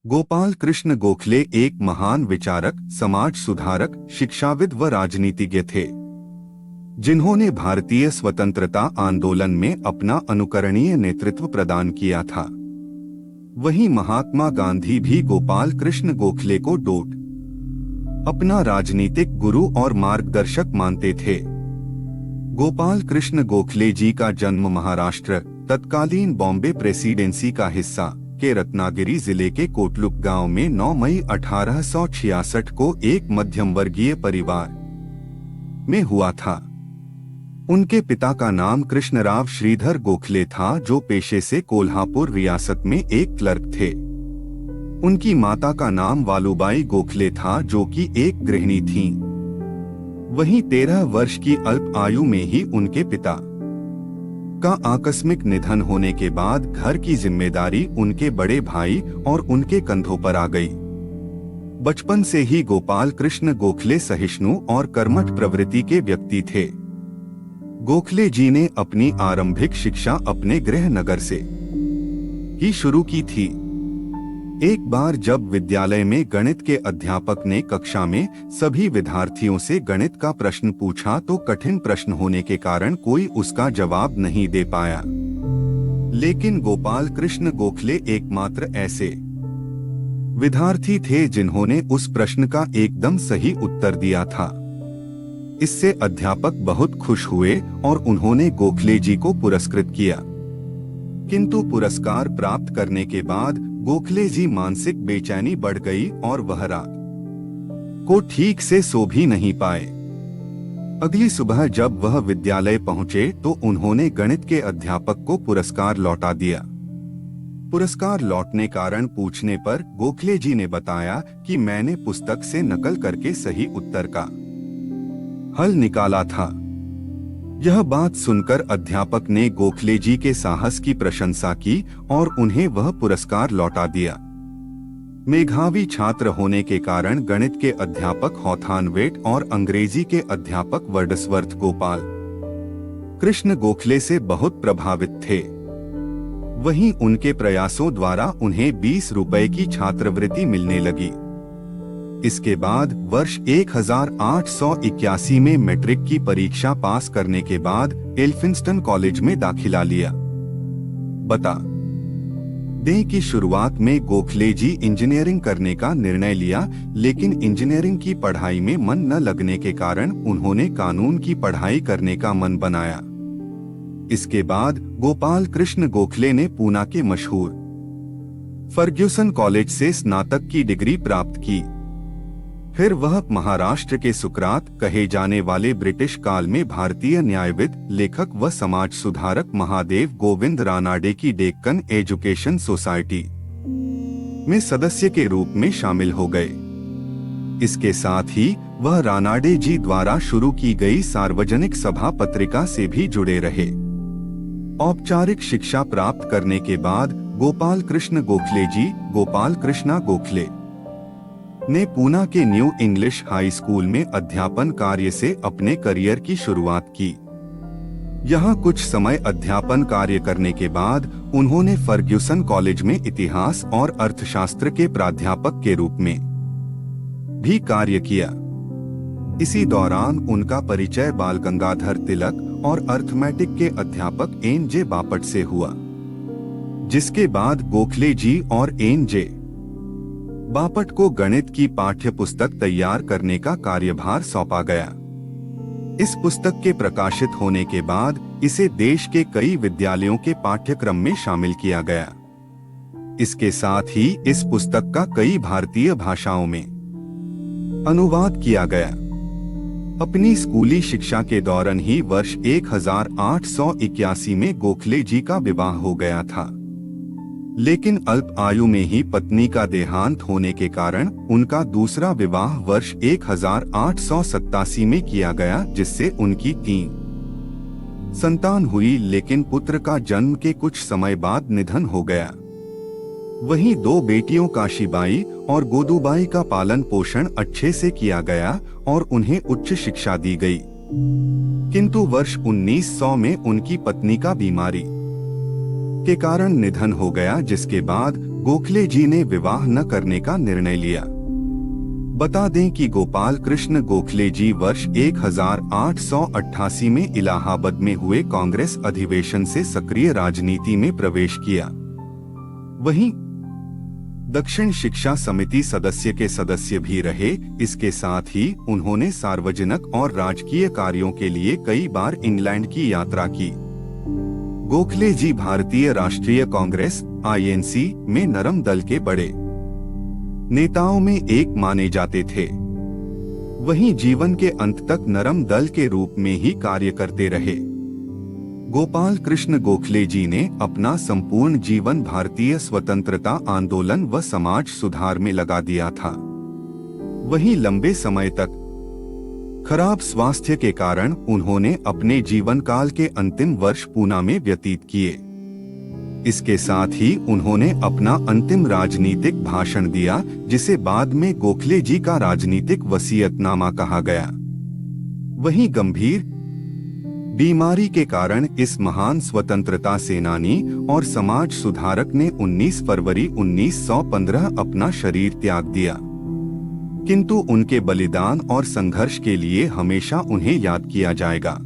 गोपाल कृष्ण गोखले एक महान विचारक, समाज सुधारक, शिक्षाविद व राजनीतिज्ञ थे, जिन्होंने भारतीय स्वतंत्रता आंदोलन में अपना अनुकरणीय नेतृत्व प्रदान किया था। वहीं महात्मा गांधी भी गोपाल कृष्ण गोखले को अपना राजनीतिक गुरु और मार्गदर्शक मानते थे। गोपाल कृष्ण गोखले जी का जन्म महाराष्ट्र, तत्कालीन बॉम्बे प्रेसिडेंसी का हिस्सा के रत्नागिरी जिले के कोटलुक गांव में 9 मई 1866 को एक मध्यम वर्गीय परिवार में हुआ था। उनके पिता का नाम कृष्णराव श्रीधर गोखले था, जो पेशे से कोल्हापुर रियासत में एक क्लर्क थे। उनकी माता का नाम वालुबाई गोखले था, जो कि एक गृहिणी थीं। वहीं 13 वर्ष की अल्प आयु में ही उनके पिता का आकस्मिक निधन होने के बाद घर की जिम्मेदारी उनके बड़े भाई और उनके कंधों पर आ गई। बचपन से ही गोपाल कृष्ण गोखले सहिष्णु और कर्मठ प्रवृत्ति के व्यक्ति थे। गोखले जी ने अपनी आरंभिक शिक्षा अपने गृह नगर से ही शुरू की थी। एक बार जब विद्यालय में गणित के अध्यापक ने कक्षा में सभी विद्यार्थियों से गणित का प्रश्न पूछा तो कठिन प्रश्न होने के कारण कोई उसका जवाब नहीं दे पाया। लेकिन गोपाल कृष्ण गोखले एकमात्र ऐसे विद्यार्थी थे जिन्होंने उस प्रश्न का एकदम सही उत्तर दिया था। इससे अध्यापक बहुत खुश हुए और उन्होंने गोखले जी को पुरस्कृत किया। किंतु पुरस्कार प्राप्त करने के बाद गोखले जी मानसिक बेचैनी बढ़ गई और वह रात को ठीक से सो भी नहीं पाए। अगली सुबह जब वह विद्यालय पहुंचे तो उन्होंने गणित के अध्यापक को पुरस्कार लौटा दिया। पुरस्कार लौटने कारण पूछने पर गोखले जी ने बताया कि मैंने पुस्तक से नकल करके सही उत्तर का हल निकाला था। यह बात सुनकर अध्यापक ने गोखले जी के साहस की प्रशंसा की और उन्हें वह पुरस्कार लौटा दिया। मेधावी छात्र होने के कारण गणित के अध्यापक हॉथॉर्नवेट और अंग्रेजी के अध्यापक वर्ड्सवर्थ गोपाल कृष्ण गोखले से बहुत प्रभावित थे। वहीं उनके प्रयासों द्वारा उन्हें 20 रुपए की छात्रवृत्ति मिलने लगी। इसके बाद वर्ष 1881 में मैट्रिक की परीक्षा पास करने के बाद एल्फिंस्टन कॉलेज में दाखिला लिया। बता दें कि शुरुआत में गोखले जी इंजीनियरिंग करने का निर्णय लिया, लेकिन इंजीनियरिंग की पढ़ाई में मन न लगने के कारण उन्होंने कानून की पढ़ाई करने का मन बनाया। इसके बाद गोपाल कृष्ण गोखले ने पूना के मशहूर फर्ग्यूसन कॉलेज से स्नातक की डिग्री प्राप्त की। फिर वह महाराष्ट्र के सुकरात कहे जाने वाले ब्रिटिश काल में भारतीय न्यायविद, लेखक व समाज सुधारक महादेव गोविंद रानाडे की डेक्कन एजुकेशन सोसाइटी में सदस्य के रूप में शामिल हो गए। इसके साथ ही वह रानाडे जी द्वारा शुरू की गई सार्वजनिक सभा पत्रिका से भी जुड़े रहे। औपचारिक शिक्षा प्राप्त करने के बाद गोपाल कृष्ण गोखले जी गोपाल कृष्णा गोखले ने पूना के न्यू इंग्लिश हाई स्कूल में अध्यापन कार्य से अपने करियर की शुरुआत की। यहाँ कुछ समय अध्यापन कार्य करने के बाद उन्होंने फर्ग्यूसन कॉलेज में इतिहास और अर्थशास्त्र के प्राध्यापक के रूप में भी कार्य किया। इसी दौरान उनका परिचय बाल गंगाधर तिलक और अर्थमेटिक के अध्यापक एन.जे. बापट से हुआ, जिसके बाद गोखले जी और एन.जे. बापट को गणित की पाठ्य पुस्तक तैयार करने का कार्यभार सौंपा गया। इस पुस्तक के प्रकाशित होने के बाद इसे देश के कई विद्यालयों के पाठ्यक्रम में शामिल किया गया। इसके साथ ही इस पुस्तक का कई भारतीय भाषाओं में अनुवाद किया गया। अपनी स्कूली शिक्षा के दौरान ही वर्ष 1881 में गोखले जी का विवाह हो गया था, लेकिन अल्प आयु में ही पत्नी का देहांत होने के कारण उनका दूसरा विवाह वर्ष 1887 में किया गया, जिससे उनकी 3 संतान हुई, लेकिन पुत्र का जन्म के कुछ समय बाद निधन हो गया। वहीं 2 बेटियों काशीबाई और गोदूबाई का पालन पोषण अच्छे से किया गया और उन्हें उच्च शिक्षा दी गई। किंतु वर्ष 1900 में उनकी पत्नी का बीमारी के कारण निधन हो गया, जिसके बाद गोखले जी ने विवाह न करने का निर्णय लिया। बता दें कि गोपाल कृष्ण गोखले जी वर्ष 1888 में इलाहाबाद में हुए कांग्रेस अधिवेशन से सक्रिय राजनीति में प्रवेश किया। वहीं दक्षिण शिक्षा समिति सदस्य के सदस्य भी रहे। इसके साथ ही उन्होंने सार्वजनिक और राजकीय कार्यों के लिए कई बार इंग्लैंड की यात्रा की। गोखले जी भारतीय राष्ट्रीय कांग्रेस (INC) में नरम दल के बड़े नेताओं में एक माने जाते थे। वहीं जीवन के अंत तक नरम दल के रूप में ही कार्य करते रहे। गोपाल कृष्ण गोखले जी ने अपना संपूर्ण जीवन भारतीय स्वतंत्रता आंदोलन व समाज सुधार में लगा दिया था। वहीं लंबे समय तक खराब स्वास्थ्य के कारण उन्होंने अपने जीवन काल के अंतिम वर्ष पूना में व्यतीत किए। इसके साथ ही उन्होंने अपना अंतिम राजनीतिक भाषण दिया, जिसे बाद में गोखले जी का राजनीतिक वसीयतनामा कहा गया। वहीं गंभीर बीमारी के कारण इस महान स्वतंत्रता सेनानी और समाज सुधारक ने 19 फरवरी 1915 अपना शरीर त्याग दिया। किंतु उनके बलिदान और संघर्ष के लिए हमेशा उन्हें याद किया जाएगा।